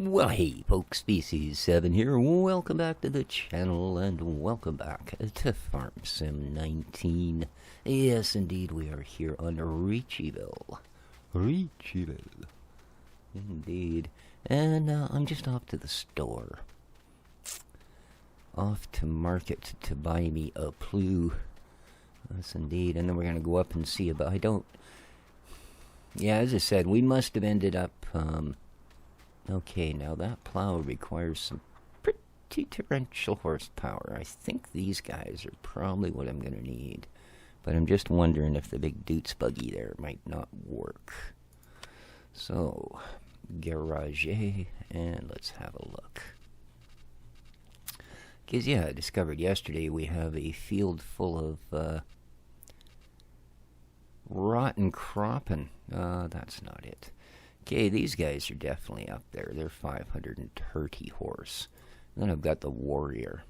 Well, hey, folks, Species7 here. Welcome back to the channel, and welcome back to Farm Sim 19. Yes, indeed, we are here on Ricciville. Ricciville. Indeed. And I'm just off to the store. Off to market to buy me a Plow. Yes, indeed. And then we're going to go up and see about... Yeah, as I said, we must have ended up... Okay, now that plow requires some pretty torrential horsepower. I think these guys are probably what I'm going to need. But I'm just wondering if the big Doots buggy there might not work. So, garage, and let's have a look. Because, yeah, I discovered yesterday we have a field full of rotten cropping. That's not it. Okay, these guys are definitely up there. They're 530 horse. Then I've got the Warrior.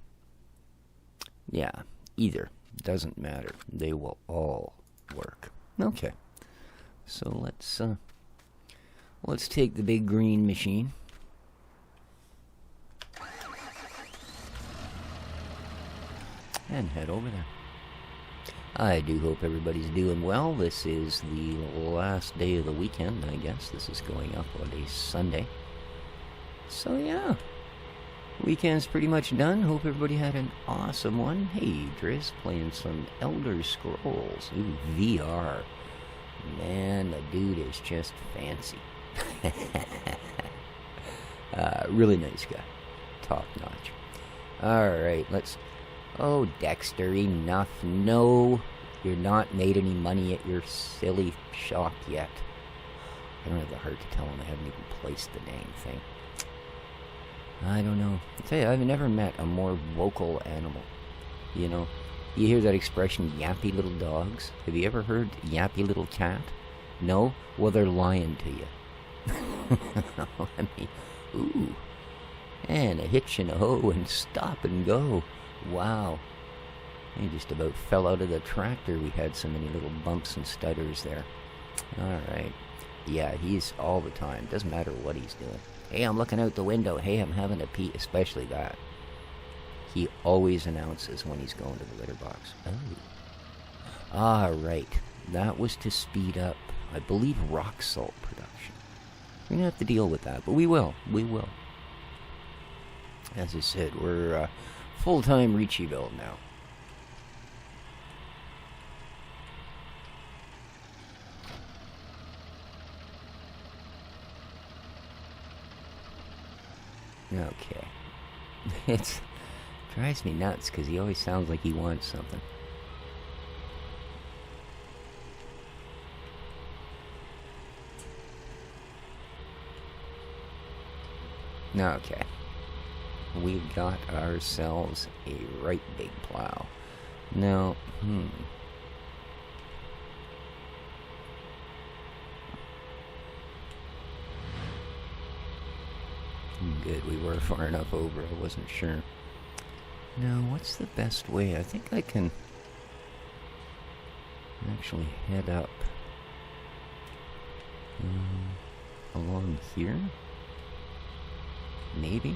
Yeah, either. Doesn't matter. They will all work. Okay. So let's take the big green machine. And head over there. I do hope everybody's doing well. This is the last day of the weekend, I guess. This is going up on a Sunday. So, yeah. Weekend's pretty much done. Hope everybody had an awesome one. Hey, Driz, playing some Elder Scrolls. Ooh, VR. Man, the dude is just fancy. Really nice guy. Top notch. Alright, let's... Oh, Dexter, enough. No, you're not made any money at your silly shop yet. I don't have the heart to tell him I haven't even placed the dang thing. I don't know. I tell you, I've never met a more vocal animal. You know, you hear that expression, yappy little dogs? Have you ever heard yappy little cat? No? Well, they're lying to you. I mean, ooh. And a hitch and a hoe and stop and go. Wow. He just about fell out of the tractor. We had so many little bumps and stutters there. Alright. Yeah, he's all the time. Doesn't matter what he's doing. Hey, I'm looking out the window. Hey, I'm having a pee. Especially that. He always announces when he's going to the litter box. Oh. Alright. That was to speed up, I believe, rock salt production. We're going to have to deal with that, but we will. We will. As I said, we're... full-time Ricciville now. Okay. It drives me nuts because he always sounds like he wants something. Okay. We've got ourselves a right big plow. Now, Good, we were far enough over, I wasn't sure. Now, what's the best way? I think I can actually head up along here. Maybe?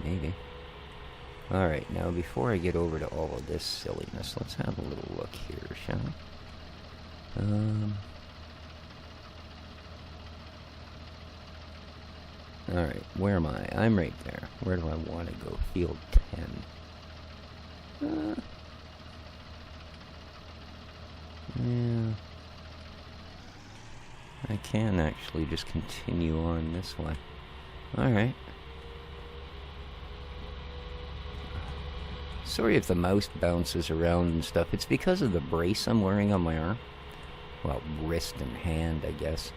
Maybe. Alright, now before I get over to all of this silliness, let's have a little look here, shall we? Alright, where am I? I'm right there. Where do I want to go? Field 10. Yeah. I can actually just continue on this way. Alright. Sorry if the mouse bounces around and stuff. It's because of the brace I'm wearing on my arm. Well, wrist and hand, I guess.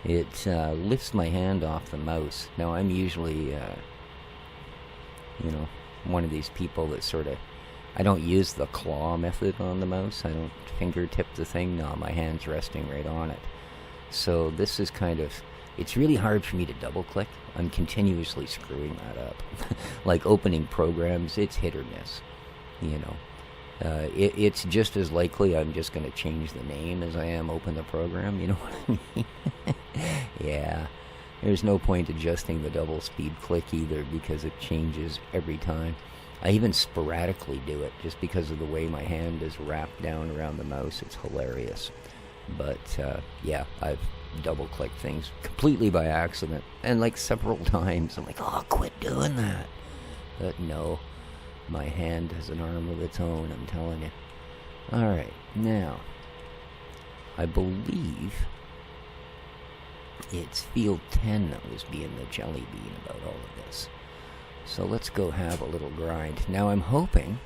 It lifts my hand off the mouse. Now, I'm usually, you know, one of these people that sort of... I don't use the claw method on the mouse. I don't fingertip the thing. No, my hand's resting right on it. So this is kind of... It's really hard for me to double-click. I'm continuously screwing that up. Like opening programs, it's hit or miss. You know, it's just as likely I'm just going to change the name as I am open the program. You know what I mean? Yeah. There's no point adjusting the double speed click either because it changes every time. I even sporadically do it just because of the way my hand is wrapped down around the mouse. It's hilarious. But, yeah, I've double-clicked things completely by accident. And, like, several times. I'm like, oh, quit doing that. But no, my hand has an arm of its own, I'm telling you. Alright, now, I believe it's field 10 that was being the jelly bean about all of this. So let's go have a little grind. Now I'm hoping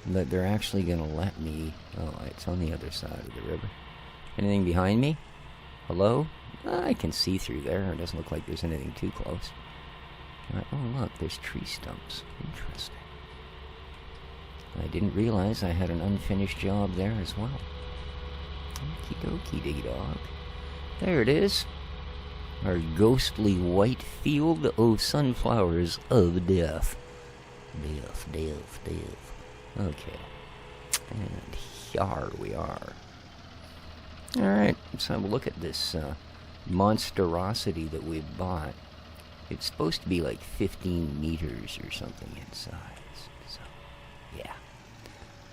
that they're actually going to let me... Oh, it's on the other side of the river. Anything behind me? Hello? I can see through there. It doesn't look like there's anything too close. Oh, look, there's tree stumps. Interesting. I didn't realize I had an unfinished job there as well. Okie dokie, diggy dog. There it is. Our ghostly white field of sunflowers of death. Death. Okay. And here we are. Alright, let's have a look at this monstrosity that we bought. It's supposed to be like 15 meters or something in size. So, yeah.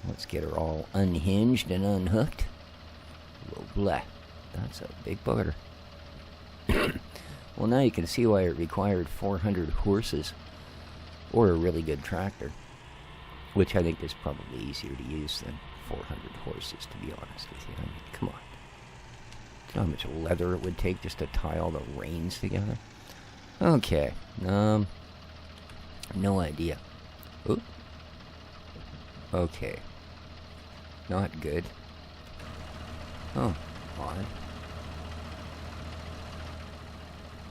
Let's get her all unhinged and unhooked. Blah. That's a big bugger. Well, now you can see why it required 400 horses. Or a really good tractor. Which I think is probably easier to use than 400 horses, to be honest with you. I mean, come on. Do you know how much leather it would take just to tie all the reins together? Okay. No idea. Oop. Okay. Not good. Oh, odd.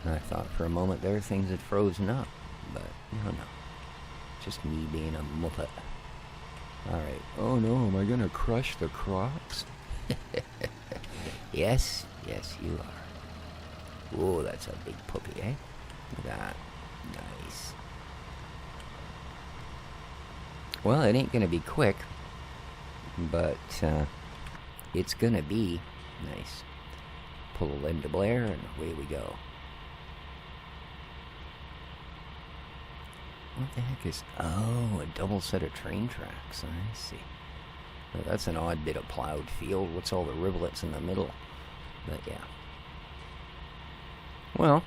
I thought for a moment there things had frozen up, but no. Just me being a muppet. Alright. Oh no, am I gonna crush the crops? Yes, you are. Oh, that's a big puppy, eh? Look at that. Nice. Well, it ain't gonna be quick, but it's gonna be nice. Pull a Linda Blair, and away we go. What the heck is... Oh, a double set of train tracks. I see. Well, that's an odd bit of plowed field. What's all the rivulets in the middle? But, yeah. Well,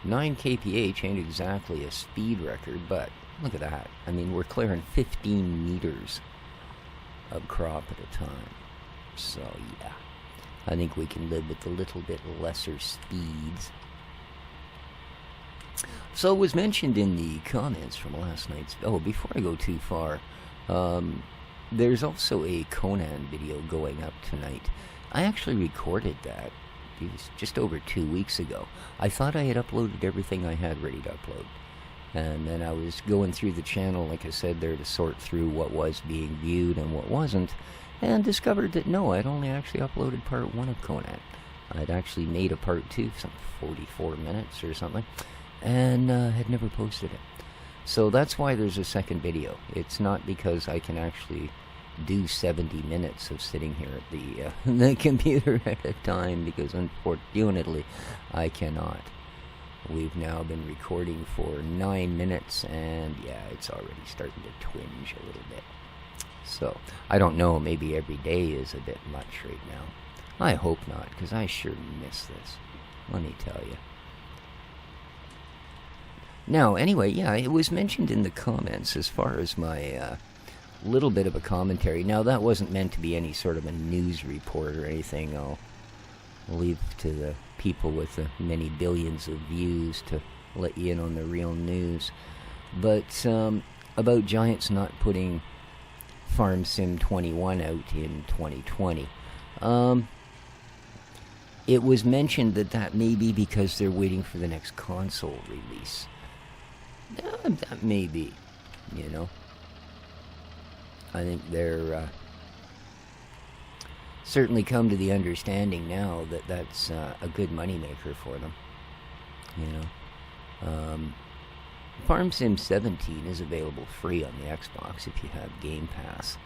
9 kph ain't exactly a speed record, but look at that. I mean, we're clearing 15 meters of crop at a time. So, yeah. I think we can live with a little bit lesser speeds. So it was mentioned in the comments from last night's... Oh, before I go too far, there's also a Conan video going up tonight. I actually recorded that. It was just over 2 weeks ago. I thought I had uploaded everything I had ready to upload. And then I was going through the channel, like I said, there to sort through what was being viewed and what wasn't, and discovered that no, I'd only actually uploaded part 1 of Conan. I'd actually made a part 2, some 44 minutes or something, and had never posted it. So that's why there's a second video. It's not because I can actually do 70 minutes of sitting here at the computer at a time, because unfortunately I cannot. We've now been recording for 9 minutes, and yeah, it's already starting to twinge a little bit. So, I don't know, maybe every day is a bit much right now. I hope not, because I sure miss this. Let me tell you. Now, anyway, yeah, it was mentioned in the comments as far as my little bit of a commentary. Now, that wasn't meant to be any sort of a news report or anything. I'll leave to the people with the many billions of views to let you in on the real news. But about Giants not putting Farm Sim 21 out in 2020. It was mentioned that may be because they're waiting for the next console release. That may be, you know. I think they're certainly come to the understanding now that that's a good moneymaker for them, you know. Farm Sim 17 is available free on the Xbox if you have Game Pass.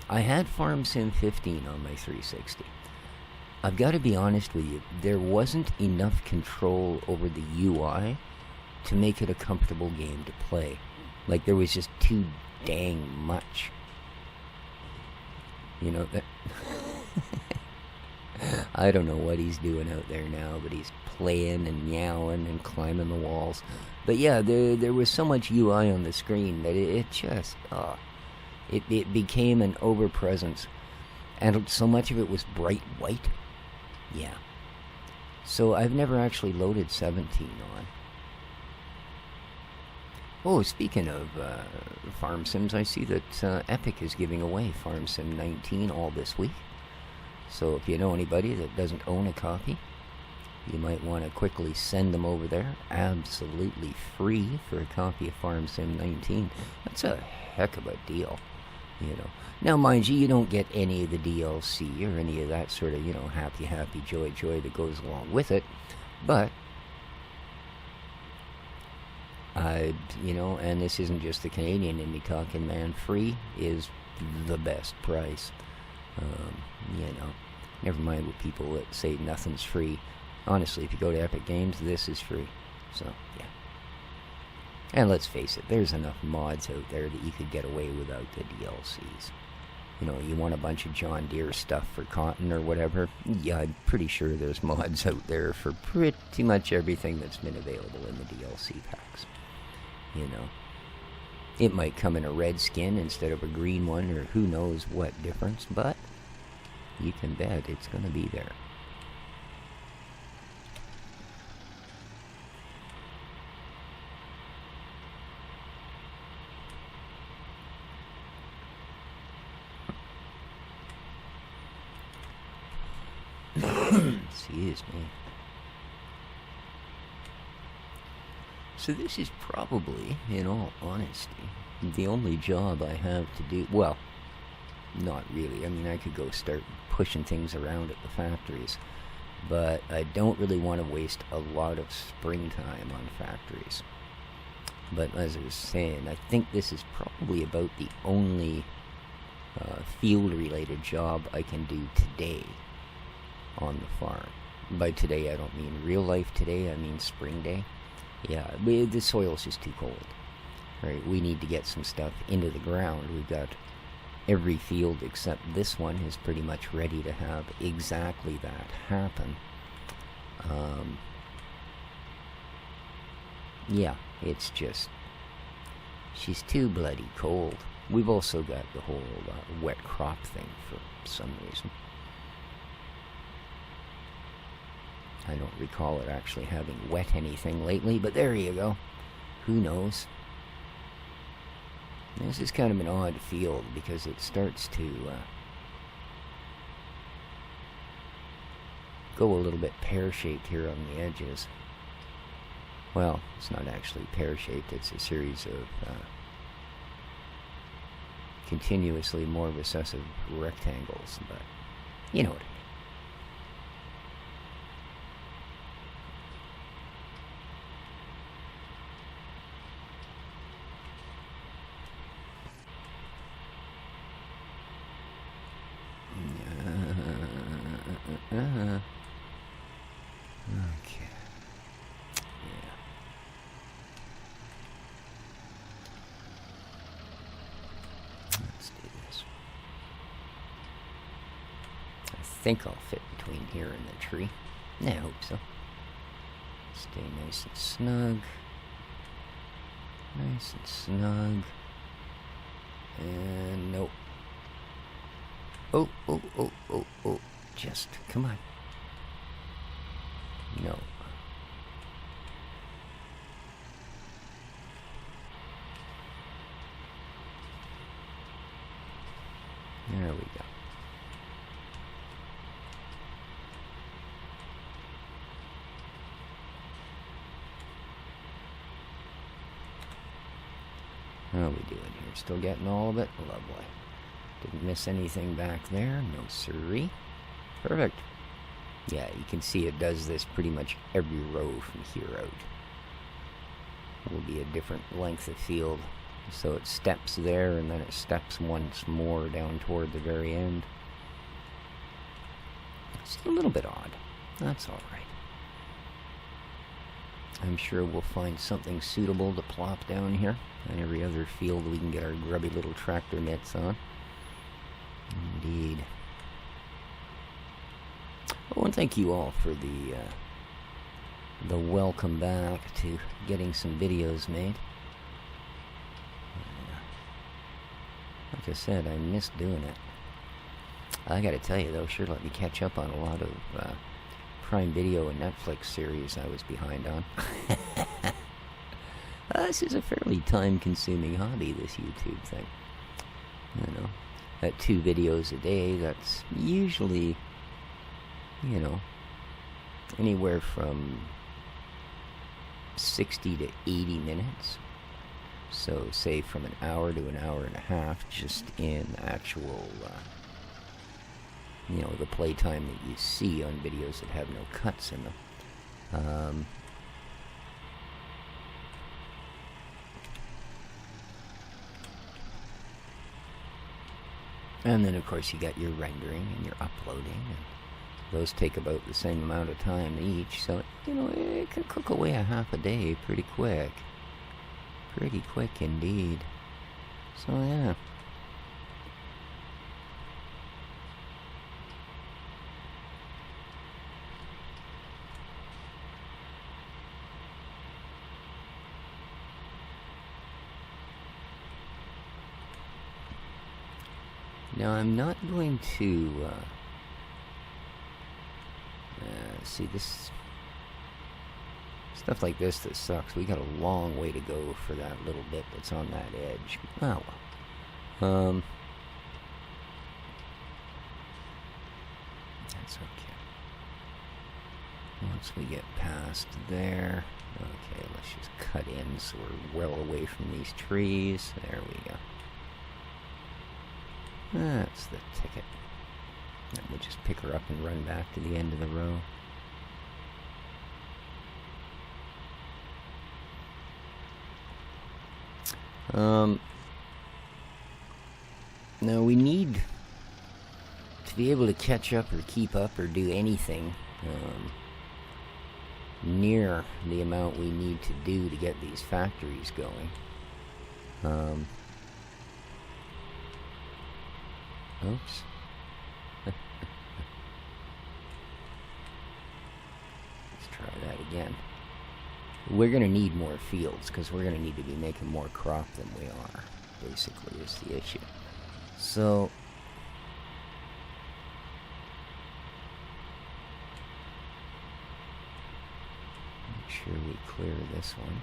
I had Farm Sim 15 on my 360. I've got to be honest with you, there wasn't enough control over the UI to make it a comfortable game to play. Like, there was just too dang much. You know, that... I don't know what he's doing out there now, but he's playing and meowing and climbing the walls. But yeah, there was so much UI on the screen that it just... It became an overpresence. And so much of it was bright white. Yeah. So I've never actually loaded 17 on. Oh, speaking of farm sims, I see that Epic is giving away Farm Sim 19 all this week. So if you know anybody that doesn't own a copy, you might want to quickly send them over there. Absolutely free for a copy of Farm Sim 19. That's a heck of a deal, you know. Now, mind you, you don't get any of the DLC or any of that sort of, you know, happy, joy that goes along with it. But, you know, and this isn't just the Canadian indie talking, man. Free is the best price. You know, never mind what people that say nothing's free. Honestly, if you go to Epic Games, this is free. So, yeah. And let's face it, there's enough mods out there that you could get away without the DLCs. You know, you want a bunch of John Deere stuff for cotton or whatever? Yeah, I'm pretty sure there's mods out there for pretty much everything that's been available in the DLC packs. You know, it might come in a red skin instead of a green one, or who knows what difference, but you can bet it's going to be there. Excuse me. So this is probably, in all honesty, the only job I have to do. Well, not really. I mean, I could go start pushing things around at the factories, but I don't really want to waste a lot of springtime on factories. But as I was saying, I think this is probably about the only field-related job I can do today on the farm. By today, I don't mean real life today, I mean spring day. Yeah, the soil's just too cold. Right, we need to get some stuff into the ground. We've got every field except this one is pretty much ready to have exactly that happen. Yeah, it's just, she's too bloody cold. We've also got the whole wet crop thing for some reason. I don't recall it actually having wet anything lately, but there you go. Who knows? This is kind of an odd field because it starts to go a little bit pear-shaped here on the edges. Well, it's not actually pear-shaped, it's a series of continuously more recessive rectangles, but you know what I mean. Okay. Yeah. Let's do this. I think I'll fit between here and the tree. I hope so. Stay nice and snug. Nice and snug. And nope. Oh. Just, come on. No. There we go. How are we doing here? Still getting all of it? Lovely. Didn't miss anything back there. No siree. Perfect. Yeah, you can see it does this pretty much every row from here out. Will be a different length of field. So it steps there and then it steps once more down toward the very end. It's a little bit odd. That's all right. I'm sure we'll find something suitable to plop down here. On every other field we can get our grubby little tractor nets on. Indeed. Oh, and thank you all for the welcome back to getting some videos made. Like I said, I miss doing it. I gotta tell you though, sure let me catch up on a lot of Prime Video and Netflix series I was behind on. This is a fairly time-consuming hobby, this YouTube thing. You know, at 2 videos a day, that's usually, you know, anywhere from 60 to 80 minutes. So, say from an hour to an hour and a half, just in actual, you know, the playtime that you see on videos that have no cuts in them. And then, of course, you got your rendering and your uploading, and those take about the same amount of time each, so, you know, it can cook away a half a day pretty quick. Pretty quick indeed. So, yeah. Now, I'm not going to, see, this stuff like this that sucks. We got a long way to go for that little bit that's on that edge. Oh, well. That's okay. Once we get past there, okay, let's just cut in so we're well away from these trees. There we go. That's the ticket. And we'll just pick her up and run back to the end of the row. Now we need to be able to catch up or keep up or do anything near the amount we need to do to get these factories going. Oops. Let's try that again. We're going to need more fields because we're going to need to be making more crop than we are, basically, is the issue. So, make sure we clear this one.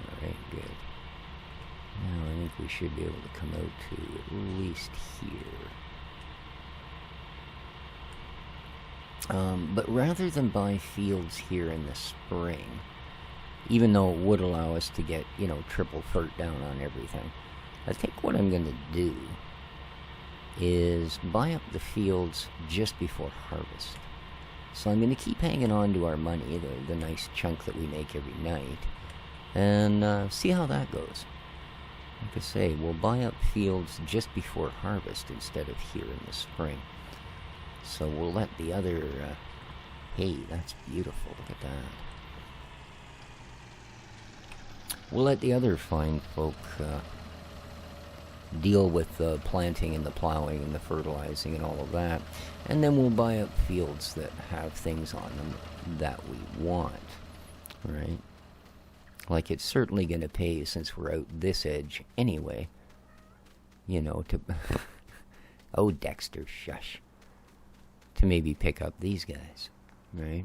Alright, good. Now I think we should be able to come out to at least here. But rather than buy fields here in the spring, even though it would allow us to get, you know, triple fert down on everything, I think what I'm going to do is buy up the fields just before harvest. So I'm going to keep hanging on to our money, the nice chunk that we make every night, and see how that goes. Like I say, we'll buy up fields just before harvest instead of here in the spring. So we'll let the other, hey, that's beautiful, look at that. We'll let the other fine folk deal with the planting and the plowing and the fertilizing and all of that. And then we'll buy up fields that have things on them that we want, right? Like, it's certainly going to pay, since we're out this edge anyway, you know, to... oh, Dexter, shush. To maybe pick up these guys, right?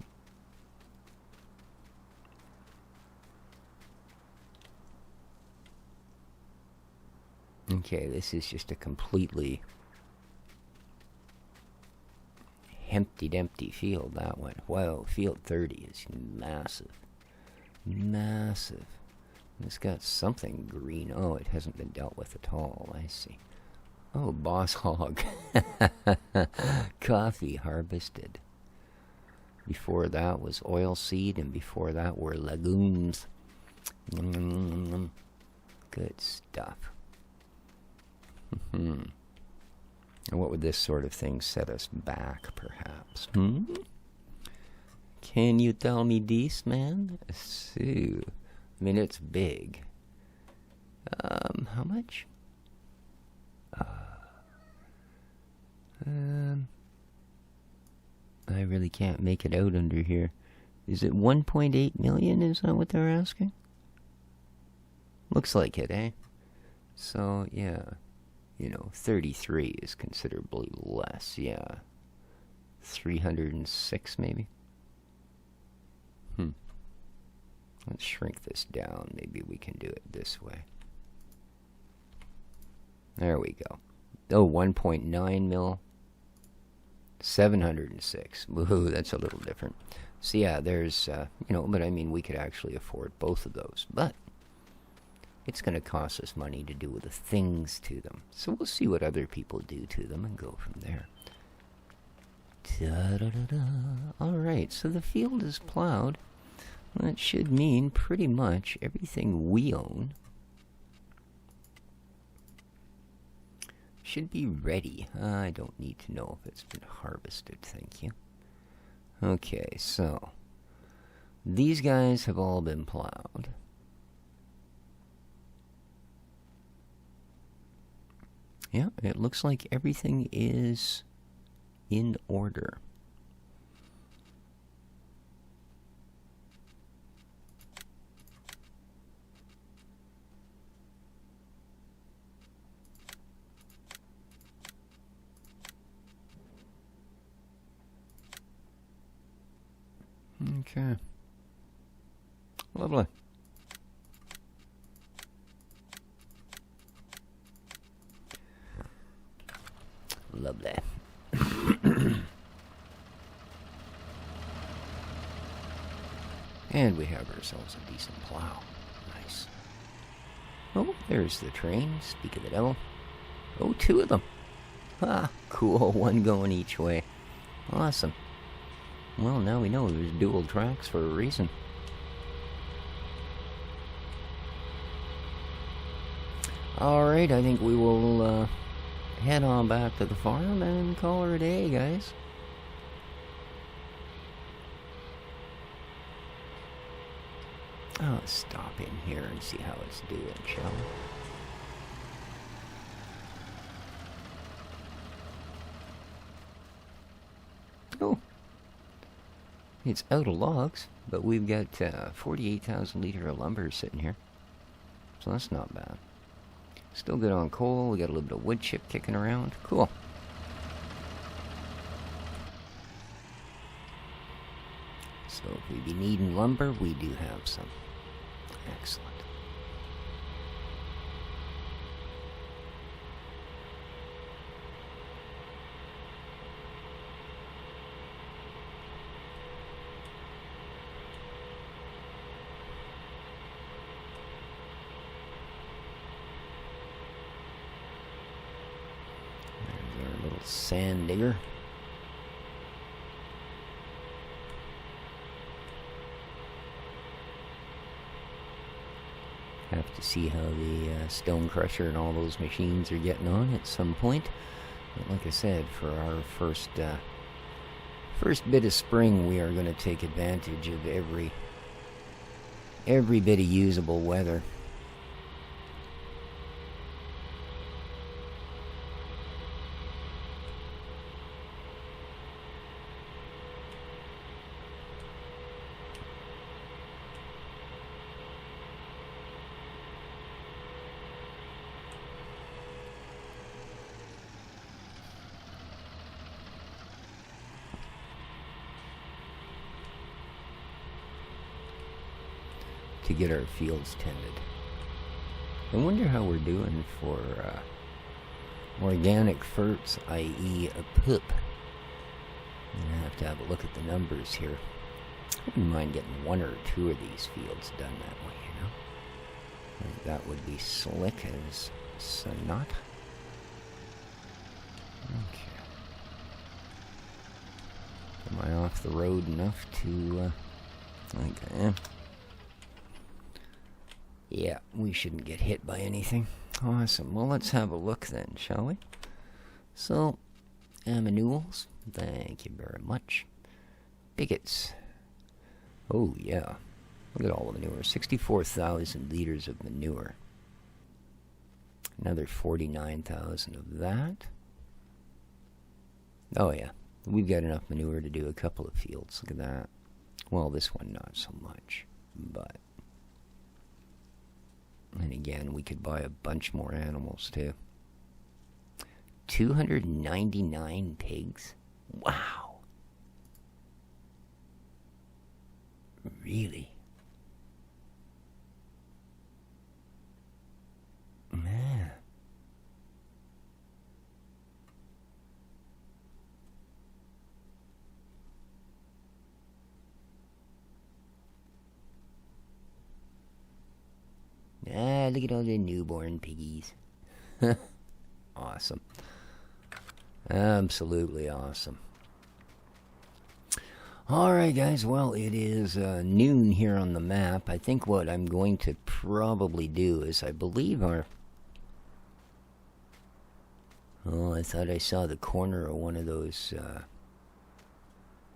Okay, this is just a completely empty field, that one. Whoa, field 30 is massive. Massive. It's got something green. Oh, it hasn't been dealt with at all. I see. Oh, boss hog. Coffee harvested. Before that was oilseed, and before that were legumes. Good stuff. And what would this sort of thing set us back, perhaps? Can you tell me this, man? So, I mean, it's big. How much? I really can't make it out under here. Is it 1.8 million? Is that what they're asking? Looks like it, eh? So, yeah. You know, 33 is considerably less, yeah. 306, maybe? Let's shrink this down. Maybe we can do it this way. There we go. Oh, 1.9 mil. 706. Woohoo, that's a little different. So yeah, there's, you know, but I mean, we could actually afford both of those. But it's going to cost us money to do the things to them. So we'll see what other people do to them and go from there. Alright, so the field is plowed. That should mean pretty much everything we own should be ready. I don't need to know if it's been harvested, thank you. Okay, so these guys have all been plowed. Yeah, it looks like everything is in order. Okay. Lovely. Lovely. And we have ourselves a decent plow. Nice. Oh, there's the train. Speak of the devil. Oh, two of them. Ah, cool. One going each way. Awesome. Well, now we know there's dual tracks for a reason. Alright, I think we will head on back to the farm and call her a day, guys. Let's stop in here and see how it's doing, shall we? Oh. It's out of logs, but we've got 48,000 liter of lumber sitting here. So that's not bad. Still good on coal. We got a little bit of wood chip kicking around. Cool. So if we be needing lumber, we do have some. Excellent. Sand digger. Have to see how the stone crusher and all those machines are getting on at some point. But like I said, for our first bit of spring, we are going to take advantage of every bit of usable weather. To get our fields tended. I wonder how we're doing for organic ferts, i.e. a poop. I have to have a look at the numbers here. I wouldn't mind getting one or two of these fields done that way, you know. I think that would be slick as snot. Okay. Am I off the road enough to, okay. Yeah, we shouldn't get hit by anything. Awesome. Well, let's have a look then, shall we? So, manuals, thank you very much. Bigots. Oh, yeah. Look at all the manure. 64,000 liters of manure. Another 49,000 of that. Oh, yeah. We've got enough manure to do a couple of fields. Look at that. Well, this one not so much. But... and again, we could buy a bunch more animals, too. 299 pigs? Wow. Really? Man. Ah, look at all the newborn piggies. Awesome. Absolutely awesome. Alright guys, well it is noon here on the map. I think what I'm going to probably do is I believe our... oh, I thought I saw the corner of one of those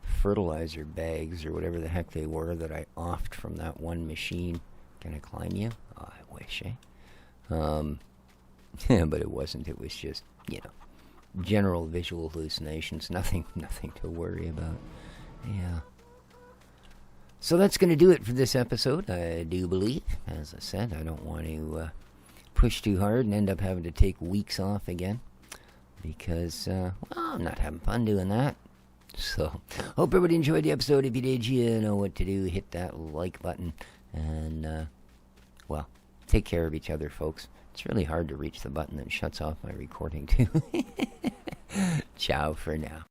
fertilizer bags or whatever the heck they were that I offed from that one machine. Can I climb you? Oh, I wish, eh? But it wasn't. It was just, you know, general visual hallucinations. Nothing to worry about. Yeah. So that's going to do it for this episode, I do believe. As I said, I don't want to push too hard and end up having to take weeks off again. Because, well, I'm not having fun doing that. So, hope everybody enjoyed the episode. If you did, you know what to do. Hit that like button. And, well, take care of each other, folks. It's really hard to reach the button that shuts off my recording, too. Ciao for now.